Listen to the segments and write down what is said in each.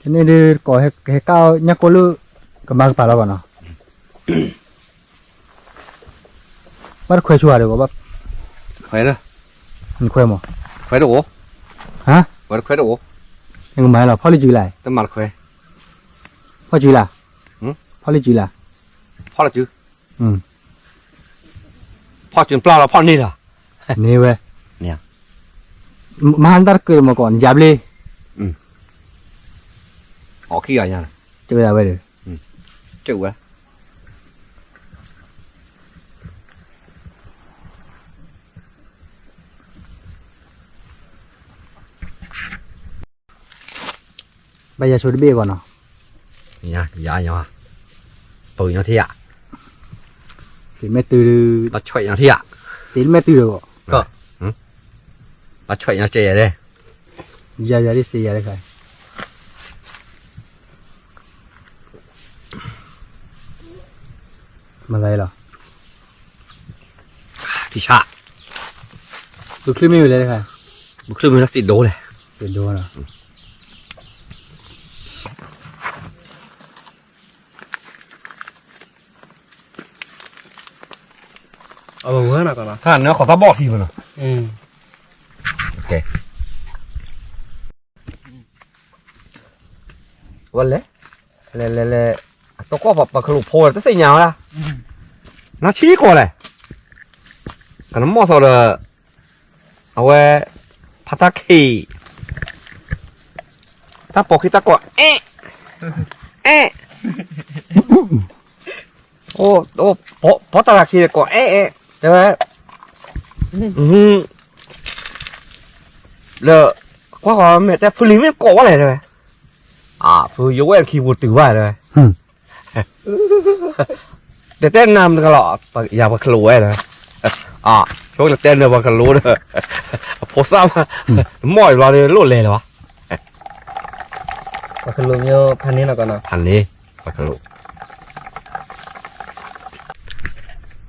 cho nên đi có cái cao nhắc cô lư cái mang phải là bọn nào bắt khoe chua được không bác khoe đó mình khoe mà khoe đủ hả bắt khoe đủ nhưng mà là phá lý chữ lại tao mặt khoe phá chữ là phá là chứ ừ phá chuyện plau là phá ni là nè về nè mà hắn ta cười mà còn dạp đi họ khi ở nhà chơi là về được chịu quá bây giờ số đi bia còn nào nhà nhà tuổi nhau thi ạ thì mẹ từ bắt chuyện nhau thi ạ đến mẹ từ được có bắt chuyện nhau chơi đây giờ đi xì giờ đây phải mà đây là thì sao cứ clip mình đây phải một khi mình đã tìm đồ này tiền đồ nào bữa nào còn nào thằng nó khó tao bỏ thì mà okวันเลยตัวก็แบบขลุ่มโพลตั้งแต่ยาวละน่าชี้กว่าเลยกันน้ำมอสเลยเอาไว้พัตคีถ้าปกติตะกว่าโอ้พอตะคีกว่าใช่ไหมเลยว่าเขาไม่แต่ผู้หญิงไม่กลัวอะไรเลยผู้ยกเว้นขี้วัวตื่นไว้เลยแต่เต้นนำกันหรออย่ามาขลุ่ยเลยช่วงเต้นเนี่ยมาขลุ่ยเลยพอซ้ำมั่วอยู่รอเลยลุ่นเลยเหรอวะ ก็คือลุงโย่พันนี้nào còn nào พันนี้มาขลุ่ย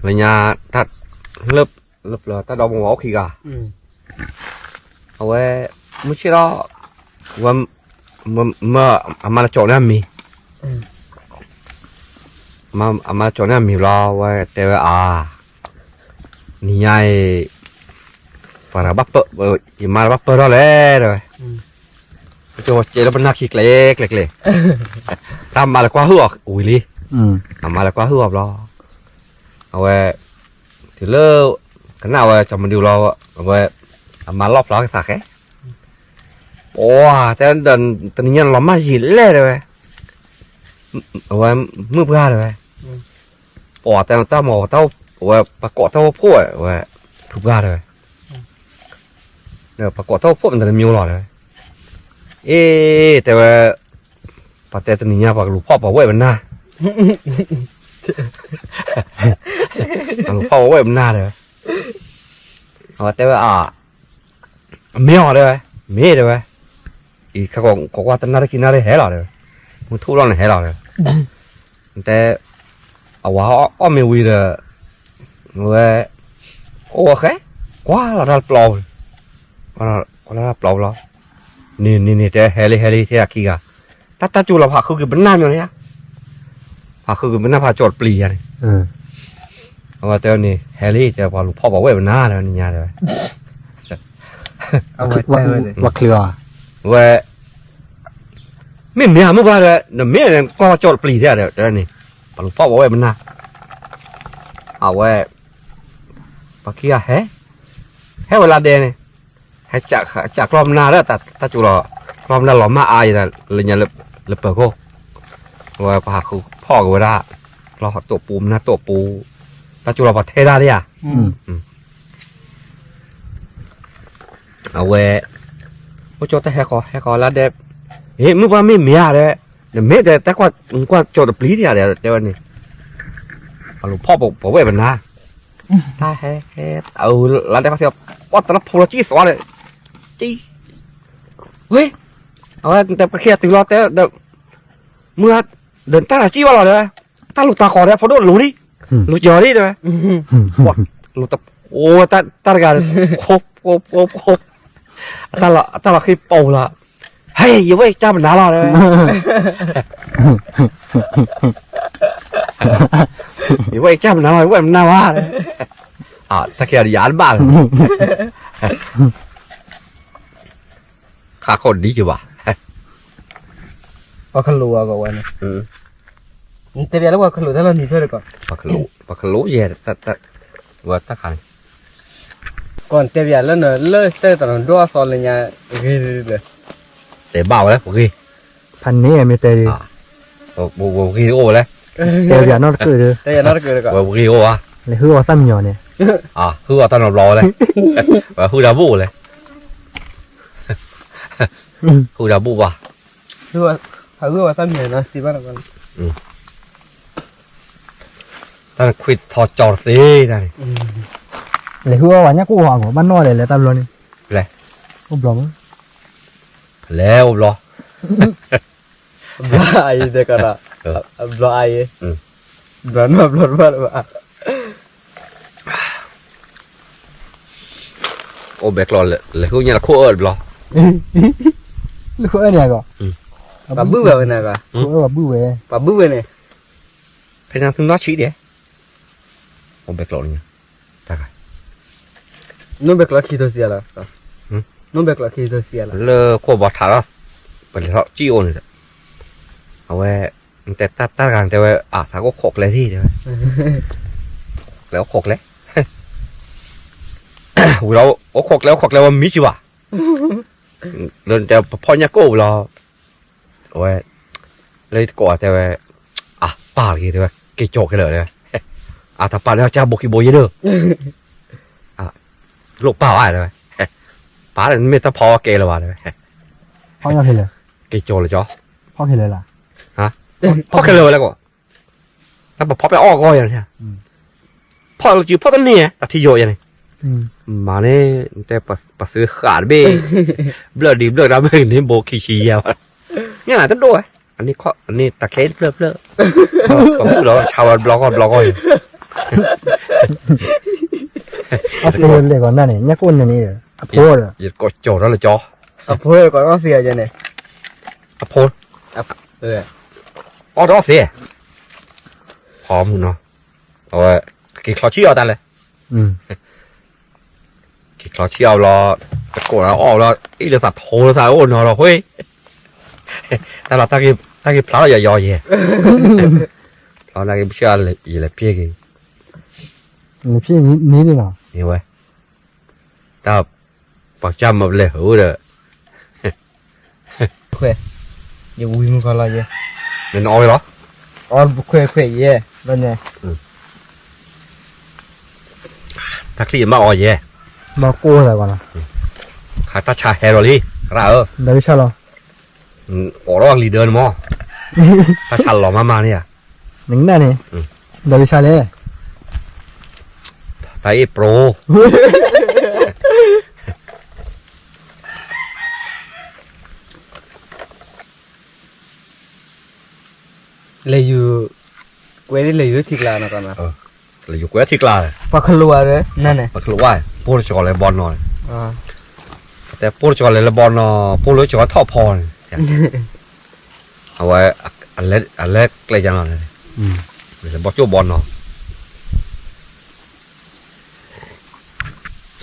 เลยเนี่ยถ้าเลิบเลยถ้าดอกบัวขี้กาเอาไว้ไม่ใช่หรอว่ามาโจเนี่ยมีมาโจเนี่ยมีรอไว้แต่ว่านี่ไงฝรั่งบัปเปอร์มาบัปเปอร์เลยโจเจอแล้วเป็นนักขี้เล็กตามมาแล้วกว่าหัวอุ้ยลีตามมาแล้วกว่าหัวรอเอาไว้ถือเลิกกันเอาไว้จำมันดูรอเอาไว้มาลอบล้อกันสักแค่โอ้แต่เดินตอนนี้เราไม่หินเลยเอาไว้มือเพื่อเลยโอ้แต่เต้าหมอเต้าเอาไว้ประกอบเต้าพวกเอาไว้ทุกอย่างเลยเนี่ยประกอบเต้าพวกมันจะมีอยู่หรอเลยแต่ว่าปัจจัยตอนนี้ปากลูกพ่อบอกไว้มันน่าลูกพ่อบอกไว้มันน่าเลยแต่ว่าเมียเลยเมียเลยอีกเขาก็ว่าตอนนั้นกินอะไรแห่หล่อเลยมึงทุบร้อนแห่หล่อเลยแต่เอาว่าอ้อมไม่วีเลยเว้ยโอเคกว่าเราได้ปลอบก็ได้ปลอบเรานี่แต่แฮร์รี่ที่อาคีกะถ้าจูเราผ่าคือเป็นน้ำอยู่เนี่ยผ่าคือเป็นน้ำผ่าจอดปลีอะไรเอาว่าแต่นี่แฮร์รี่แต่พอลูกพ่อบอกว่าเป็นน้าแล้วนี่ยาเลยเอาไว้เต้เลย ว่าเคลือเว้ยไม่เมียไม่บ้าเลยเดี๋ยวเมียเนี่ยก็จอดปลีได้เดี๋ยวนี่พอลูกพ่อบอกว่าเป็นน้าเอาไว้ปากขี้อะแฮเวลาเดนให้จากรอบหน้าแล้วแต่จูเรารอบหน้าหล่อมาอายแต่เลยเนี่ยเลยเปิดโก้ว่าปากคือพ่อกับเวลาเราตัวปูนะตัวปูแต่จูเราประเทศได้ดิเอาไว้ว่าโจทย์ให้ขอแล้วเด็กมึงว่าไม่เมียเลยเดี๋ยวเมียแต่กว่าโจทย์ปลีเนี่ยเดี๋ยวนี้หลวงพ่อบอกว่าเป็นนะถ้าเอาแล้วเด็กเขาเสียว่าแต่ละพลจีสอนเลยจีเฮ้ยเอาแต่กระเคียตื่นรอแต่เมื่อเดินตาหน้าจีว่าเราเลยตาลูกตาคอเลยพอโดนหลุดดิหลุดเยอะดิเลยว่าหลุดตาโอ้ตาการครบตาละขี้เป่าละ hey you wait cha mình đá lo đấy you wait cha mình đá lo quay mình nào à đấy à ta kia đi ăn bạn khá còn đi chứ bà ปลาขลุ่ยก็วันนี้แต่เดี๋ยวเราว่าขลุ่ยถ้าเราหนีเพื่อนก่อน ปลาขลุ่ยเย่แต่ว่าตะขัน ก่อนแต่เดี๋ยวแล้วเนอะเลิกเตอร์ตอนนั้นด้วยซอนเลยเนี่ยเลย để bảo đấy của ghi พันนี้ไม่เตย bộ ghi ô đấy เตยอย่านอกคือ แต่อย่าน่าเกิดก่อน bộ ghi ô à เลยคือว่าซ้ำหย่อเนี่ย à hư vào tao nộp lò đấy và hư đá vụ đấy hư đá vụ à คือว่าซ้ำเนี่ยนะสิบ้านก่อน tao quỵt thò tròn xí này เลยคือว่าวันนี้กูหวังว่าบ้านนอกเลยเลยตามรถนี่ เลย กูบอกว่า leo lo บลายเด็กกันอะบลายบลานมาบลานมา ô bẹt lo là hư như là khô ớt lo หรือคือเนี่ยก็ ปลาบื้อแบบไหนกัน กูว่าบื้อเว้ย ปลาบื้อเนี่ย phải làm thứ nó chỉ đấy ô bẹt lo nhỉ ta coi นุ่มเบกละคีโตเซียละนุ่มเบกละคีโตเซียละ lơ khô bọt thả đó phải là chi ôn rồiเอาไว้แต่ตากันแต่ว่าอ่ะถ้าก็ขกเลยที่เดียวแล้วขกเลยเราโอ้ขกแล้วว่ามิจิวะเดินแต่พอเนี่ยกูรอโอ้ยเลยก่อแต่ว่าอ่ะป่ากี่แต่ว่าเกจโจกกันเลยอ่ะถ้าป่าเนี่ยจะบุกกี่โบยเด้ออ่ะลูกป่าอะไรเลยป่าเนี่ยไม่ต้องพอเกลวะเลย พ่อยังเห็นเลย เกจโจเลยจ้อ พ่อเห็นเลยล่ะ พ่อแค่เลยแล้วก็ถ้าบอกพ่อไปออกก็อย่างเนี้ยพ่อเราจีพ่อต้นนี่แต่ที่โยอย่างนี้มาเนี่ยแต่ปัสซื้อขาดเบ้เบลอดีเบลอดำเลยนี่โบกีชียาวเนี่ยไหนต้นด้วยอันนี้ข้ออันนี้ตะเคียนเบลอก็พูดแล้วชาวบล็อกก็อยู่ เอาเปเลยก่อนหน้านี่เนี่ยกูนี่โพด อย่ากดโจทย์แล้วเลยจ้อ อ่ะเพื่อนก่อนก็เสียจะเนี่ย โพด อ๋อดอกสิพร้อมเนาะเอาไว้กี่คลอเชี่ยวตันเลยกี่คลอเชี่ยวรอตะโกนแล้วออกแล้วอีเดือดสัตว์โทรศัพท์โอ้เนาะเราเฮ้ยแต่เราตั้งกี่พลาดอย่ายอเย่เราตั้งกี่เชื่อเลยอีเลยเพี้ยกี่ นี่พี่นี่ดิเนาะ นี่เว้ยแต่ปักจำมาเลยหูเด้อ เพื่อนอย่าวิ่งก่อนเลย เป็นอ้อยเหรอ อ๋อเพื่อนเย่แล้วเนี่ย ถ้าคลีมาอ้อยเย่ บอกกูอะไรก่อนนะ ขาตาชาเฮโรลี่ราเดี๋ยวชะลอ โอ้ร้องลีเดินมั้งตาชาหล่อมาเนี่ย หนึ่งได้นี่เดี๋ยวชะเลย ตาเอโปร เลยอยู่เว้ยเลยอยู่ที่กลางนะก่อนนะ เลยอยู่กับที่กลาง ปลาขลุ่ยเลยนั่นไง มันคือว่าปูรจอเลยบอลนอน อ่า แต่ปูรจอเลยบอลนอปูรจอท่อพรเอาไว้อันเล็กเลยจังเลยเลยบอลจูบอลนอ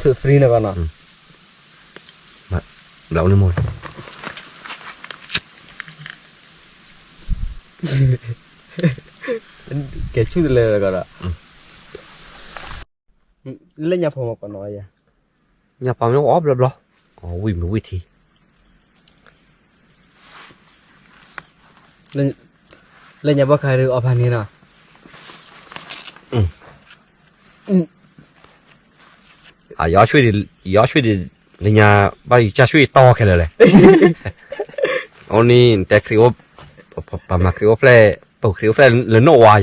ถือฟรีนะก่อนนะ แล้วนี่หมด เกชื่อเลยก่อนนะเล่นยาพอมาก่อนน้อยอ่ะ nhà phòng nó óp lắm đó ôi một vị thì เล่นยาบ้าใครหรืออภันนี่นะ gió chui đi là nhà bây cha chui to cái này này oniแต่คือว่ามาคือว่าแปลปกคือว่าแปลเลยโนวาย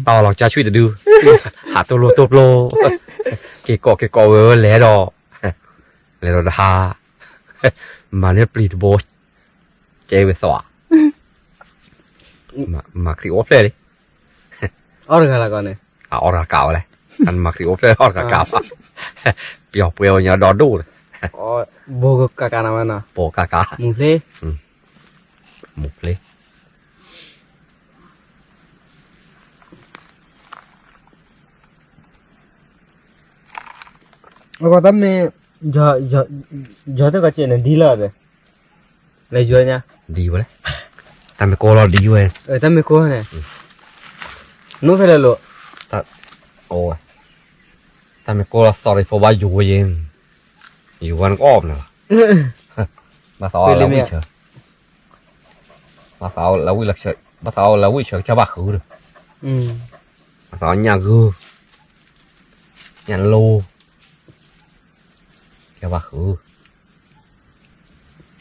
ต่อหลังจะช่วยจะดูหาตัวโลเกะกอแล้วดอฮามาเนี่ยปลีดโบสเจไปสวะมาคือว่าแปลเลย อ๋อเรื่องอะไรก่อนเนี่ย ออร์กาเลยอันมาคือว่าแปลออร์กาเปรียวเนี่ยดอดู Oh, bogo kakak mana? โปกากา Mule. หมุกเลย Aku tapi jatuh kacau ni dealer deh. Lagi jualnya. ดีวะเลยแต่ไม่โกรธดีเว้ย Tapi kau ni. Nu file lo. โอ้ยแต่ไม่โกรธ sorry for ว่าอยู่เย็นอยู่วันก็ออมเนาะมาสาวเราวิเชอมาสาวเราวิลักเชอมาสาวเราวิเชอจะบ้าขือเลย มาสาวnhà gư nhà lôจะบ้าขือ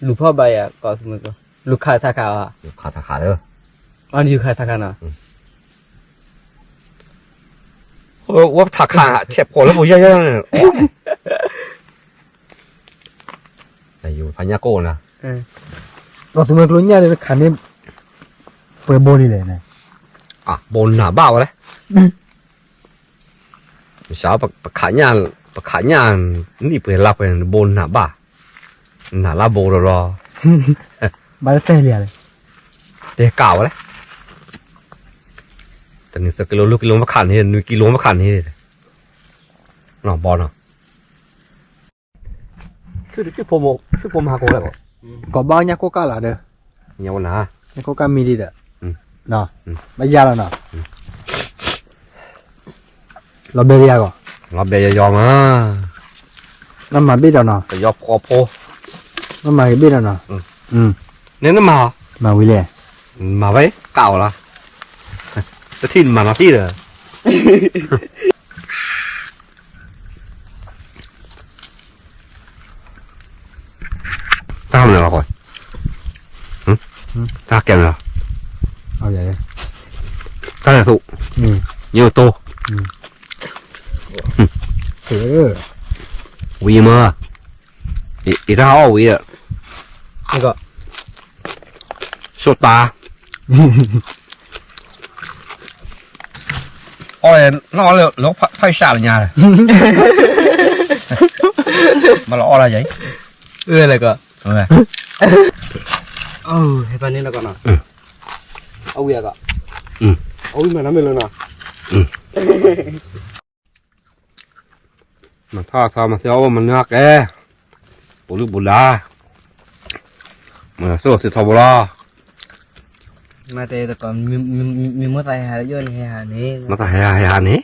Lupa bayar kau semua tu. Luka tak kau. อยู่ขาดขาดเด้อ Anu juga tak kau na. ว่าถักขาเทียบคนแล้วผมเยอะๆเนี่ยแต่อยู่พญาโกนะ Waktu main keluarnya dia kan ni perboni le ni. อ่ะบนหนาบ้าวะเลยเช้าปะขาญาปะขาญานี่เปิดรับไปบนหนาบ้าหนาลาโบรอ Balik teh dia le. เตะเก่าเลยแต่นี่สักกิโลลูกกิโลมาขันนี่นึกกิโลมาขันนี่หนอบอลเนาะคือผมหาโกแล้วก็ Kau banyak kau kalah dah. เนี่ยวันน่ะ Ni kau kami dia dah. Nah. Hmm. Bayar lah nah. Lo beri aku. เราเบียยอมอ่ะ Nama beri dah nah. แต่ยอมคอโพ Nama beri dah nah. Hmm. เนี่ยนั่นมา Ma wile. มาไว้เก่าละจะทิ้งมาที่เลยทำอะไรมาก่อนตาแก่เหรอ Oh ya ya. ตาไหนสุเยอะโต วีมาอีท่าอ้อวีอ่ะ Enggak. สุดตาอ้อยนอนเลยแล้วไพ่ชาหรือยังมาล้ออะไรยัย Lah kau. ทำไม Oh, hebat ni lah kau na. Awi ya kak. Awi mana melu na. มันท่าทางมันเสียวมันนักแกบุรุษบุลามันสู้สิทบุรา Mati tu kau mimut ayah ada jual ni ayah ni. มันตายหายนี่